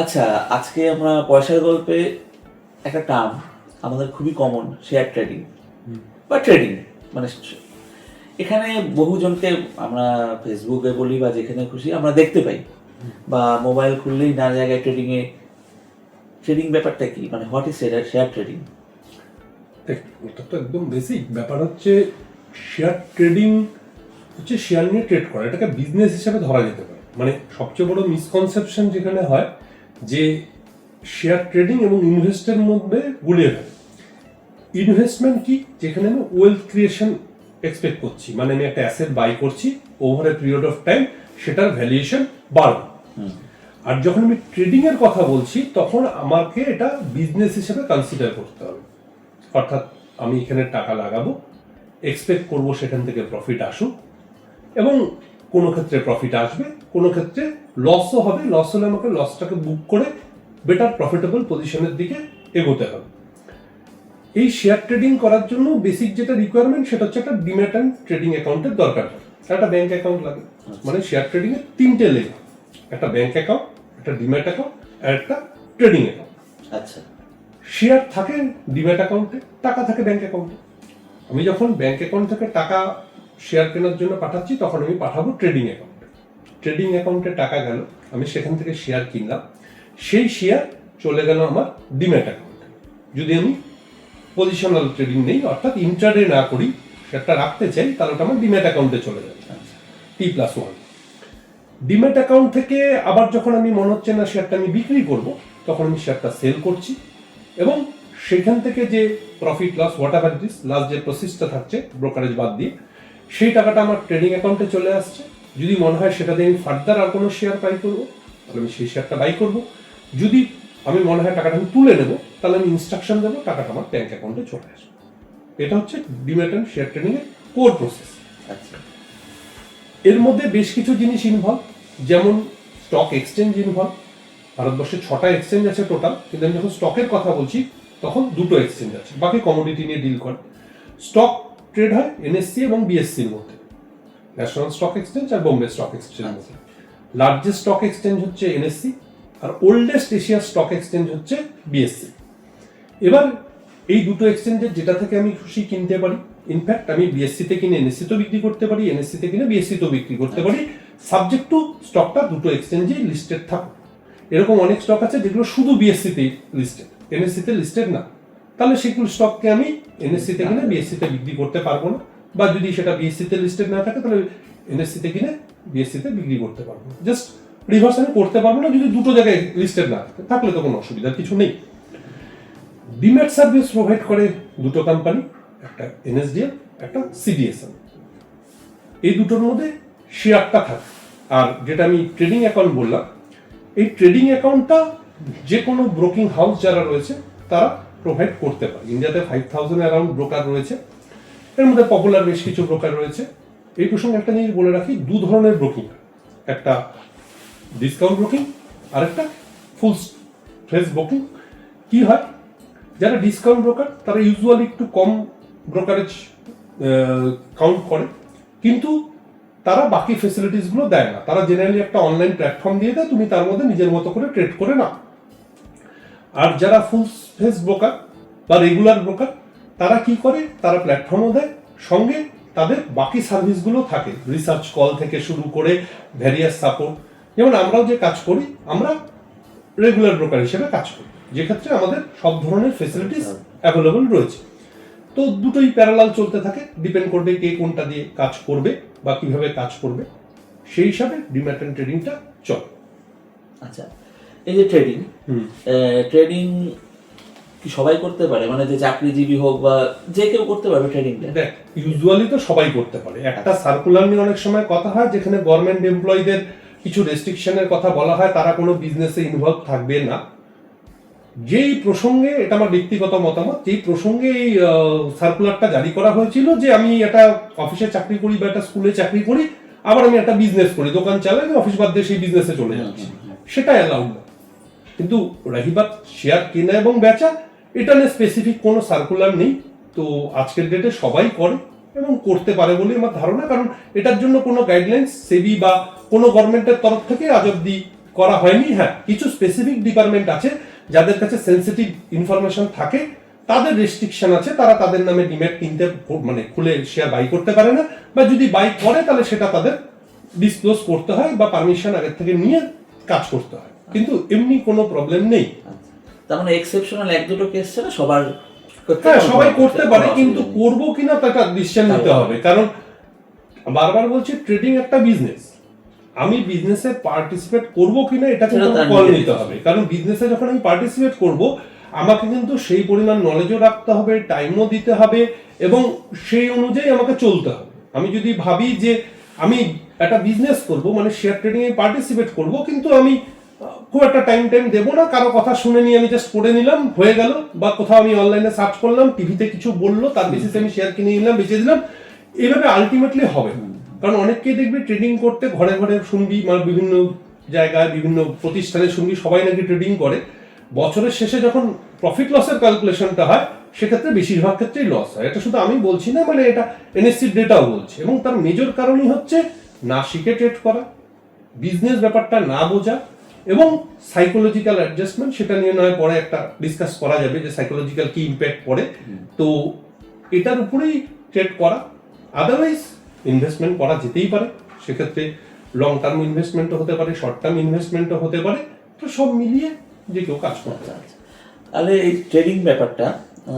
আচ্ছা, আজকে আমরা পয়সার গল্পে একটা টার্ম আমাদের খুবই কমন, শেয়ার ট্রেডিং বা ট্রেডিং। মানে এখানে বহুজনকে আমরা ফেসবুকে বলি বা যেখানে খুশি আমরা দেখতে পাই, বা মোবাইল খুললেই নানা জায়গায় ট্রেডিং ব্যাপারটা কি, মানে হোয়াট ইজ শেয়ার ট্রেডিং? ওটা তো একদম বেসিক ব্যাপার হচ্ছে। শেয়ার ট্রেডিং হচ্ছে শেয়ার নিয়ে ট্রেড করা, এটাকে বিজনেস হিসেবে ধরা যেতে পারে। মানে সবচেয়ে বড় মিসকনসেপশন যেখানে হয় যে শেয়ার ট্রেডিং এবং ইনভেস্টের মধ্যে গুলিয়ে ফেলে। ইনভেস্টমেন্ট কি, যেখানে আমি ওয়েলথ ক্রিয়েশন এক্সপেক্ট করছি, মানে আমি একটা অ্যাসেট বাই করছি, over a period of time সেটার ভ্যালুয়েশন বাড়বে। আর যখন আমি ট্রেডিং এর কথা বলছি তখন আমাকে এটা বিজনেস হিসেবে কনসিডার করতে হবে। অর্থাৎ আমি এখানে টাকা লাগাবো, এক্সপেক্ট করব সেখান থেকে প্রফিট আসুক, এবং কোনো ক্ষেত্রে প্রফিট আসবে, কোনো ক্ষেত্রে লসও হবে। লস হলে আমাকে লসটাকে বুক করে বেটার প্রফিটেবল পজিশনের দিকে এগোতে হবে। এই শেয়ার ট্রেডিং করার জন্য বেসিক যেটা রিকোয়ারমেন্ট সেটা হচ্ছে একটা ডিম্যাট অ্যান্ড ট্রেডিং অ্যাকাউন্টের দরকার হয়, একটা ব্যাংক অ্যাকাউন্ট লাগে। মানে শেয়ার ট্রেডিং এর তিনটে লেভেল, একটা ব্যাংক অ্যাকাউন্ট, একটা ডিম্যাট অ্যাকাউন্ট আর একটা ট্রেডিং অ্যাকাউন্ট। আচ্ছা, শেয়ার থাকে ডিম্যাট অ্যাকাউন্টে, টাকা থাকে ব্যাংক অ্যাকাউন্টে। আমি যখন ব্যাংক অ্যাকাউন্ট থেকে টাকা শেয়ার কেনার জন্য পাঠাচ্ছি তখন আমি পাঠাবো ট্রেডিং অ্যাকাউন্টে। ট্রেডিং অ্যাকাউন্টে টাকা গেল, আমি সেখান থেকে শেয়ার কিনলাম, সেই শেয়ার চলে গেল আমার ডিম্যাট অ্যাকাউন্টে। যদি আমি পজিশনাল ট্রেডিং নেই, অর্থাৎ ইন্ট্রাডে না করি, শেয়ারটা রাখতে চাই, তাহলে ওটা আমার ডিম্যাট অ্যাকাউন্টে চলে যাবে। T+1 ডিম্যাট অ্যাকাউন্ট থেকে আবার যখন আমি মনে হচ্ছে না শেয়ারটা আমি বিক্রি করব, তখন আমি শেয়ারটা সেল করছি, এবং সেখান থেকে যে profit loss whatever it is, last যে প্রসেসটা থাকছে ব্রোকারেজ বাদ দিয়ে, সেই টাকাটা আমার ট্রেডিং অ্যাকাউন্টে চলে আসছে। যদি মনে হয় সেটা দিয়ে আমি ফার্দার আর কোনো শেয়ার বাই করবো, তাহলে আমি সেই শেয়ারটা বাই করবো। যদি আমি মনে হয় টাকাটা আমি তুলে নেবো, তাহলে আমি ইনস্ট্রাকশন দেবো, টাকাটা আমার ব্যাংক অ্যাকাউন্টে চলে আসবে। এটা হচ্ছে ডিম্যাট অ্যান্ড শেয়ার ট্রেডিং এর কোর প্রসেস। আচ্ছা, এর মধ্যে বেশ কিছু জিনিস ইনভলভ, যেমন স্টক এক্সচেঞ্জ ইনভলভ। ভারতবর্ষে 6টা এক্সচেঞ্জ আছে টোটাল, কিন্তু আমি যখন স্টকের কথা বলছি তখন 2টো এক্সচেঞ্জ আছে, বাকি কমোডিটি নিয়ে ডিল করে। স্টক ট্রেড হয় এনএসসি এবং বিএসসির মধ্যে, ন্যাশনাল স্টক এক্সচেঞ্জ আর বোম্বে স্টক এক্সচেঞ্জ মধ্যে। লার্জেস্ট স্টক এক্সচেঞ্জ হচ্ছে এনএসসি, আর ওল্ডেস্ট এশিয়ার স্টক এক্সচেঞ্জ হচ্ছে বিএসসি। এবার এই দুটো এক্সচেঞ্জের যেটা থেকে আমি খুশি কিনতে পারি। ইনফ্যাক্ট আমি বিএসসিতে কিনে এনএসসিতেও বিক্রি করতে পারি, এনএসসিতে কিনে বিএসসিতেও বিক্রি করতে পারি, সাবজেক্ট টু স্টকটা দুটো এক্সচেঞ্জেই লিস্টেড থাকুক। এরকম অনেক স্টক আছে যেগুলো শুধু বিএসসিতে লিস্টেড, এনএসসিতে লিস্টেড না, তাহলে সেগুলো স্টককে আমি এনএসসিতে কিনে বিএসসিতে বিক্রি করতে পারবো না, বা যদি সেটা বিএসসিতে লিস্টেড না থাকে তাহলে এনএসসিতে কিনে বিএসসিতে বিক্রি করতে পারবো না। জাস্ট রিভার্স আমি করতে পারবো না যদি দুটো জায়গায় লিস্টেড না থাকে, থাকলে তো কোনো অসুবিধার কিছু নেই। ডিম্যাট সার্ভিস প্রোভাইড করে দুটো কোম্পানি, একটা এনএসডিএল, একটা সিডিএসএল। এই দুটোর মধ্যে শেয়ারটা থাকে। আর যেটা আমি ট্রেডিং অ্যাকাউন্ট বললাম, এই ট্রেডিং অ্যাকাউন্টটা যে কোনো ব্রোকিং হাউস যারা রয়েছে তারা প্রোভাইড করতে পারে। ইন্ডিয়াতে 5000 অ্যারাউন্ড ব্রোকার রয়েছে, এর মধ্যে পপুলার বেশ কিছু ব্রোকার রয়েছে। এই প্রসঙ্গে একটা জিনিস বলে রাখি, দু ধরনের ব্রোকিং, একটা ডিসকাউন্ট ব্রোকিং আর একটা ফুল ফেস ব্রোকিং। কি হয়, যারা ডিসকাউন্ট ব্রোকার তারা ইউজুয়ালি একটু কম ব্রোকারেজ কাউন্ট করে, কিন্তু তারা বাকি ফেসিলিটিসগুলো দেয় না। তারা জেনারেলি একটা অনলাইন প্ল্যাটফর্ম দিয়ে দেয়, তুমি তার মধ্যে নিজের মতো করে ট্রেড করে নাও। আর যারা ফুল ফেস ব্রোকার বা রেগুলার ব্রোকার, তারা কি করে, তারা প্ল্যাটফর্মও দেয়, সঙ্গে তাদের বাকি সার্ভিসগুলো থাকে, রিসার্চ কল থেকে শুরু করে ভ্যারিয়াস সাপোর্ট। যেমন আমরাও যে কাজ করি, আমরা রেগুলার ব্রোকার হিসেবে কাজ করি, যে ক্ষেত্রে আমাদের সব ধরনের ফেসিলিটিস অ্যাভেলেবল রয়েছে। তো দুটোই প্যারালাল চলতে থাকে, ডিপেন্ড করবে কে কোনটা দিয়ে কাজ করবে বা কিভাবে কাজ করবে, সেই হিসাবে ডিম্যাট অ্যান্ড ট্রেডিংটা চলে। আচ্ছা, এই যে ট্রেডিং কি সবাই করতে পারে? মানে যে চাকরিজীবী হোক বা যে কেউ করতে পারবে ট্রেডিংটা? দেখ, ইউজুয়ালি তো সবাই করতে পারে। একটা সার্কুলার নিয়ে অনেক সময় কথা হয়, যেখানে গভর্নমেন্ট এমপ্লয়ীদের কিছু রেস্ট্রিকশনের কথা বলা হয়, তারা কোনো বিজনেসে ইনভলভ থাকবে না। যেই প্রসঙ্গে, এটা আমার ব্যক্তিগত মতামত, যেই প্রসঙ্গে এই সার্কুলারটা জারি করা হয়েছিল যে আমি একটা অফিসে চাকরি করি বা একটা স্কুলে চাকরি করি, আবার আমি একটা বিজনেস করি, দোকান চালাই, অফিস বাদ দিয়ে সেই বিজনেসে চলে যাচ্ছি, সেটা অ্যালাউড না। কিন্তু রাহিবাত শেয়ার কেনা এবং বেচা, এটা নিয়ে স্পেসিফিক কোনো সার্কুলার নেই। তো আজকের ডেটে সবাই করে এবং করতে পারে বলে আমার ধারণা, কারণ এটার জন্য কোনো গাইডলাইন্স সেবি বা কোনো গভর্নমেন্টের তরফ থেকে আজ অব্দি করা হয়নি। হ্যাঁ, কিছু স্পেসিফিক ডিপার্টমেন্ট আছে যাদের কাছে সেন্সিটিভ ইনফরমেশন থাকে, তাদের রেস্ট্রিকশন আছে, তারা তাদের নামে ডিমেট কিনতে মানে খুলে শেয়ার বাই করতে পারে না, বা যদি বাই করে তাহলে সেটা তাদের ডিসক্লোজ করতে হয় বা পারমিশন আগের থেকে নিয়ে কাজ করতে হয়, কিন্তু এমনি কোনো প্রবলেম নেই। তার মানে এক্সেপশনাল এক দুটো কেস ছাড়া সবার হ্যাঁ, সবাই করতে পারে, কিন্তু করবো কিনা তাটা ডিসিশন নিতে হবে। কারণ বারবার বলছি, ট্রেডিং একটা বিজনেস, আমি বিজনেসে পার্টিসিপেট করবো কিনা এটা কিন্তু কল নিতে হবে। কারণ বিজনেসে যখন আমি পার্টিসিপেট করব, আমাকে কিন্তু সেই পরিমাণ নলেজও রাখতে হবে, টাইমও দিতে হবে, এবং সেই অনুযায়ী আমাকে চলতে হবে। আমি যদি ভাবি যে আমি একটা বিজনেস করব, মানে শেয়ার ট্রেডিং এ পার্টিসিপেট করব, কিন্তু আমি খুব একটা টাইম দেবো না, কারো কথা শুনে নিয়ে আমি জাস্ট করে নিলাম, হয়ে গেল, বা কোথাও আমি অনলাইনে সার্চ করলাম, টিভিতে কিছু বললো, তার বেসিসে আমি শেয়ার কিনে নিলাম, বেচে দিলাম, এইভাবে আলটিমেটলি হবে না। কারণ অনেককেই দেখবি ট্রেডিং করতে, ঘরে ঘরে শুনবি, মানে বিভিন্ন জায়গায় বিভিন্ন প্রতিষ্ঠানে শুনবি সবাই নাকি ট্রেডিং করে, বছরের শেষে যখন প্রফিট লসের ক্যালকুলেশনটা হয়, সেক্ষেত্রে বেশিরভাগ ক্ষেত্রেই লস হয়। এটা শুধু আমি বলছি না, মানে এটা এনএসসির ডেটাও বলছে। এবং তার মেজর কারণই হচ্ছে না শিখে ট্রেড করা, বিজনেস ব্যাপারটা না বোঝা, এবং সাইকোলজিক্যাল অ্যাডজাস্টমেন্ট। সেটা নিয়ে নয় পরে একটা ডিসকাস করা যাবে যে সাইকোলজিক্যাল কি ইম্প্যাক্ট পড়ে, তো এটার উপরেই ট্রেড করা। আদারওয়াইজ ইনভেস্টমেন্ট করা যেতেই পারে, সেক্ষেত্রে লং টার্ম ইনভেস্টমেন্টও হতে পারে, শর্ট টার্ম ইনভেস্টমেন্টও হতে পারে, তো সব মিলিয়ে যে কেউ কাজ করতে পারে। তাহলে এই ট্রেডিং ব্যাপারটা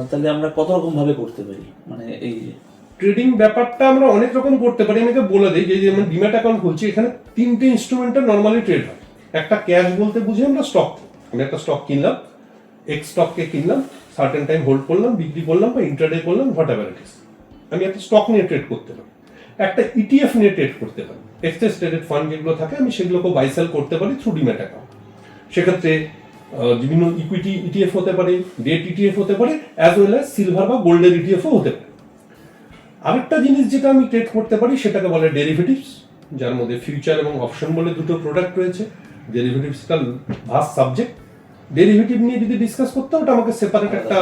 তাহলে আমরা কত রকম ভাবে করতে পারি, মানে এই ট্রেডিং ব্যাপারটা আমরা অনেক রকম করতে পারি। আমি বলে দিই যে যেমন ডিম্যাট অ্যাকাউন্ট খুলছি, এখানে তিনটে ইনস্ট্রুমেন্টে নর্মালি ট্রেড হয়। একটা ক্যাশ বলতে বুঝি আমরা স্টক, আমি একটা স্টক কিনলাম, এক্স স্টককে কিনলাম, সার্টেন টাইম হোল্ড করলাম, বিক্রি করলাম বা ইন্ট্রাডে করলাম, হোয়াট এভার ইট ইজ, আমি একটা স্টক নিয়ে ট্রেড করতে পারি। একটা ইটিএফ নিয়ে ট্রেড করতে পারি, এক্সচেঞ্জ ট্রেডেড ফান্ড যেগুলো থাকে, আমি সেগুলোকে বাই সেল করতে পারি থ্রু ডিম্যাট অ্যাকাউন্ট। সেক্ষেত্রে বিভিন্ন ইকুইটি ইটিএফ হতে পারে, ডেট ইটিএফ হতে পারে, অ্যাজ ওয়েল অ্যাজ সিলভার বা গোল্ডের ইটিএফও হতে পারে। আরেকটা জিনিস যেটা আমি ট্রেড করতে পারি সেটাকে বলে ডেরিভেটিভস, যার মধ্যে ফিউচার এবং অপশন বলে দুটো প্রোডাক্ট রয়েছে। ডেরিভেটিভসটা ভাস্ট সাবজেক্ট, ডেরিভেটিভ নিয়ে যদি ডিসকাস করতে হয় ওটা আমাকে সেপারেট একটা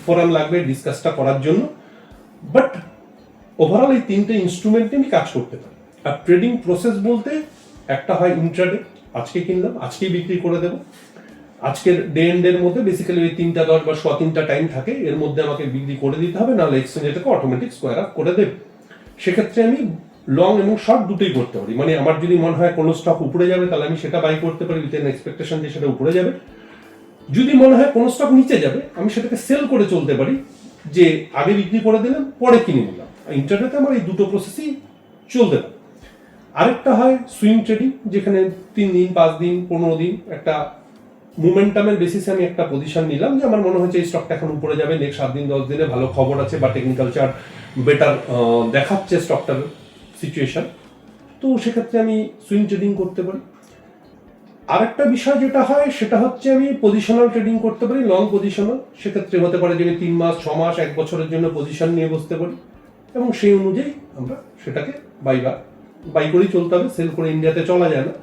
ফোরাম লাগবে ডিসকাসটা করার জন্য। বাট ওভারঅল এই তিনটে ইনস্ট্রুমেন্টে আমি কাজ করতে পারি। আর ট্রেডিং প্রসেস বলতে একটা হয় ইন্ট্রাডে, আজকে কিনলাম আজকেই বিক্রি করে দেবো, আজকের ডে এন্ডের মধ্যে বেসিক্যালি ওই 3টা 10 বা 3টা টাইম থাকে, এর মধ্যে আমাকে বিক্রি করে দিতে হবে, নাহলে এক্সচেঞ্জ এটাকে অটোমেটিক স্কোয়ার আপ করে দেবে। সেক্ষেত্রে আমি লং এবং শর্ট দুটোই করতে পারি। মানে আমার যদি মনে হয় কোনো স্টক উপরে যাবে তাহলে আমি সেটা বাই করতে পারি উইথ এন এক্সপেকটেশন যে সেটা উপরে যাবে। যদি মনে হয় কোনো স্টক নিচে যাবে আমি সেটাকে সেল করে চলতে পারি, যে আগে বিক্রি করে দিলাম পরে কিনে নিলাম। ইন্টারনেটে আমার এই দুটো প্রসেসই চলতে পারে। আরেকটা হয় সুইং ট্রেডিং, যেখানে 3 দিন 5 দিন 15 দিন একটা মোমেন্টামের বেসিসে আমি একটা পজিশন নিলাম, যে আমার মনে হচ্ছে এই স্টকটা এখন উপরে যাবে, নেক্সট 7 দিন 10 দিনে ভালো খবর আছে বা টেকনিক্যাল চার্ট বেটার দেখাচ্ছে স্টকটার সিচুয়েশন, তো সেক্ষেত্রে আমি সুইং ট্রেডিং করতে পারি। আরেকটা বিষয় যেটা হয় সেটা হচ্ছে আমি পজিশনাল ট্রেডিং করতে পারি, লং পজিশনাল। সেক্ষেত্রে হতে পারে যে আমি 3 মাস 6 মাস 1 বছরের জন্য পজিশন নিয়ে বসতে পারি, এবং সেই অনুযায়ী আমরা সেটাকে বাই করেই চলতে হবে, সেল করে ইন্ডিয়াতে চলা যায় না।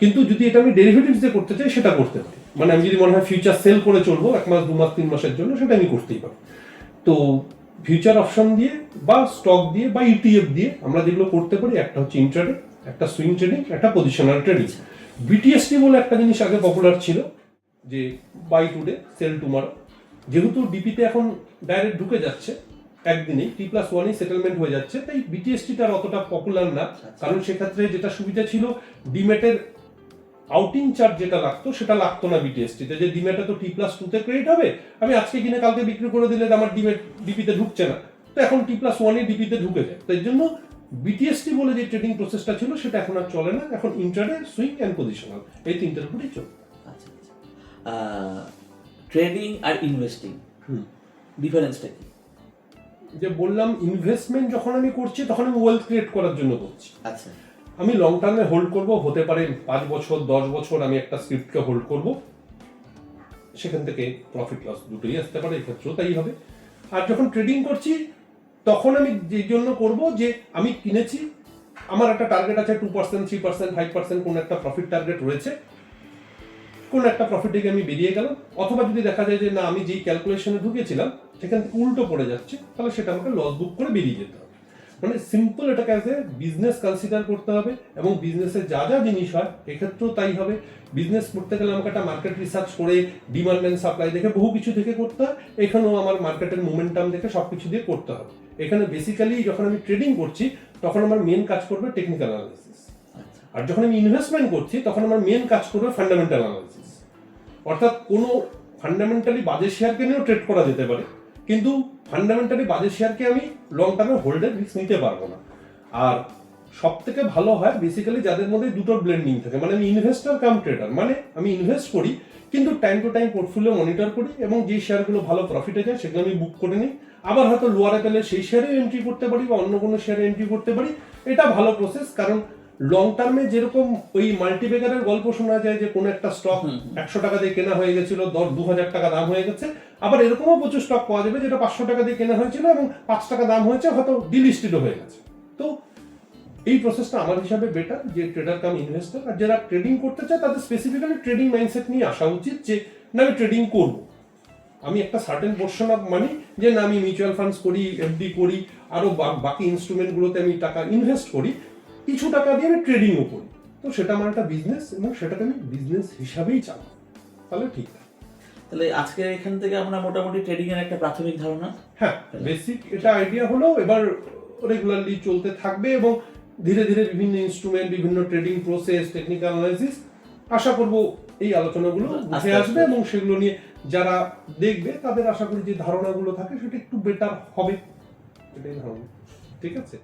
কিন্তু যদি এটা আমি ডেরিভেটিভস দিয়ে করতে চাই সেটা করতে পারি, মানে আমি যদি মনে হয় ফিউচার সেল করে চলবো 1 মাস 2 মাস 3 মাসের জন্য, সেটা আমি করতেই পারি। তো ফিউচার অপশন দিয়ে বা স্টক দিয়ে বা ইটিএফ দিয়ে আমরা যেগুলো করতে পারি, একটা হচ্ছে ইন্ট্রাডে, একটা সুইং ট্রেডিং, একটা পজিশনাল ট্রেডিং। বিটিএসটি বলে একটা জিনিস আগে পপুলার ছিল, যে বাই টুডে সেল টুমারো। যেহেতু ডিপিতে এখন ডাইরেক্ট ঢুকে যাচ্ছে, একদিনেই T+1 সেটেলমেন্ট হয়ে যাচ্ছে, তাই বিটিএসটিটা অতটা পপুলার না। কারণ সেক্ষেত্রে যেটা সুবিধা ছিল, ডিমেটের আউটিং চার্জ যেটা লাগতো সেটা লাগতো না বিটিএসটিতে, যে ডিমেটে তো T+2 ক্রেডিট হবে, আমি আজকে কিনে কালকে বিক্রি করে দিলে আমার ডিমেট ডিপিতে ঢুকছে না, তো এখন T+1 ডিপিতে ঢুকে যায়। তাই জন্য বিটিএসটি বলে যে ট্রেডিং প্রসেসটা ছিল সেটা এখন আর চলে না, এখন ইন্ট্রাডে, সুইং এন্ড পজিশনাল, এই তিনটের উপরেই চলে। আচ্ছা, ট্রেডিং আর ইনভেস্টিং ডিফারেন্সটা কি? যে বললাম, ইনভেস্টমেন্ট যখন আমি করছি তখন আমি ওয়েলথ ক্রিয়েট করার জন্য করছি। আচ্ছা, আমি লং টার্মে হোল্ড করব, হতে পারে 5 বছর 10 বছর আমি একটা স্ক্রিপ্টকে হোল্ড করব, সেখান থেকে প্রফিট লস দুটোই আসতে পারে, এক্ষেত্রেও তাই হবে। আর যখন ট্রেডিং করছি তখন আমি যে জন্য করব, যে আমি কিনেছি, আমার একটা টার্গেট আছে 2%, 3%, 5%, কোন একটা প্রফিট টার্গেট রয়েছে, কোন একটা প্রফিট থেকে আমি বেরিয়ে গেলাম, অথবা যদি দেখা যায় যে না আমি যেই ক্যালকুলেশনে ঢুকেছিলাম সেখান থেকে উল্টো পড়ে যাচ্ছে, তাহলে সেটা আমাকে লস বুক করে বেরিয়ে যেতে হবে। মানে সিম্পল এটাকে অ্যাজ এ বিজনেস কনসিডার করতে হবে, এবং বিজনেসে যা যা জিনিস হয় এক্ষেত্রেও তাই হবে। বিজনেস করতে গেলে আমাকে একটা মার্কেট রিসার্চ করে ডিমান্ড অ্যান্ড সাপ্লাই দেখে বহু কিছু দেখে করতে হয়, এখানেও আমার মার্কেটের মোমেন্টাম দেখে সবকিছু দিয়ে করতে হবে। এখানে বেসিক্যালি যখন আমি ট্রেডিং করছি তখন আমার মেন কাজ করবে টেকনিক্যাল অ্যানালাইসিস, আর যখন আমি ইনভেস্টমেন্ট করছি তখন আমার মেন কাজ করবে ফান্ডামেন্টাল অ্যানালাইসিস। অর্থাৎ কোনো ফান্ডামেন্টালি বাজে শেয়ারকে নিয়েও ট্রেড করা যেতে পারে, কিন্তু ফান্ডামেন্টালি বাজে শেয়ারকে আমি লং টার্মে হোল্ডের রিস্ক নিতে পারবো না। আর সব থেকে ভালো হয় বেসিক্যালি যাদের মধ্যে দুটোর ব্লেন্ডিং থাকে, মানে আমি ইনভেস্টর কাম ট্রেডার, মানে আমি ইনভেস্ট করি কিন্তু time to time portfolio monitor করি, এবং যে শেয়ারগুলো ভালো প্রফিটে যায় সেগুলো আমি বুক করে নিই, আবার হয়তো লোয়ারে পেলে সেই শেয়ারে এন্ট্রি করতে পারি বা অন্য কোনো শেয়ারে এন্ট্রি করতে পারি। এটা ভালো প্রসেস, কারণ লং টার্মে যেরকম ওই মাল্টিবেগারের গল্প শোনা যায় যে কোনো একটা স্টক 100 টাকা দিয়ে কেনা হয়ে গেছিল, 2000 টাকা দাম হয়ে গেছে, আবার এরকমও প্রচুর স্টক পাওয়া যাবে যেটা 500 টাকা দিয়ে কেনা হয়েছিল এবং 5 টাকা দাম হয়েছে, হয়তো ডিলিস্টেডও হয়ে গেছে। তো এই প্রসেসটা আমার হিসাবে বেটার, যে ট্রেডার কাম ইনভেস্টর আর যারা ট্রেডিং করতে চায় তাদের স্পেসিফিক্যালি ট্রেডিং মাইন্ডসেট নিয়ে আসা উচিত, যে না আমি ট্রেডিং করব, আমি একটা সার্টেন পোর্শন অফ মানি, যে না আমি মিউচুয়াল ফান্ডস করি, এফডি করি, আরো বাকি ইনস্ট্রুমেন্টগুলোতে আমি টাকা ইনভেস্ট করি, কিছু টাকা দিয়ে আমি ট্রেডিংও করি। তো সেটা আমার একটা বিজনেস, এবং সেটাকে আমি বিজনেস হিসাবেই চালাবো, তাহলে ঠিক। তাহলে আজকে এখান থেকে আমরা মোটামুটি ট্রেডিং এর একটা প্রাথমিক ধারণা, হ্যাঁ বেসিক এটা আইডিয়া হলো, এবার রেগুলারলি চলতে থাকবে এবং ধীরে ধীরে বিভিন্ন ইনস্ট্রুমেন্ট, বিভিন্ন ট্রেডিং প্রসেস, টেকনিক্যাল অ্যানালাইসিস, আশা করব এই আলোচনাগুলো উঠে আসবে, এবং সেগুলো নিয়ে যারা দেখবে তাদের আশা করি যে ধারণাগুলো থাকে সেটা একটু বেটার হবে, এটাই ধারণা। ঠিক আছে।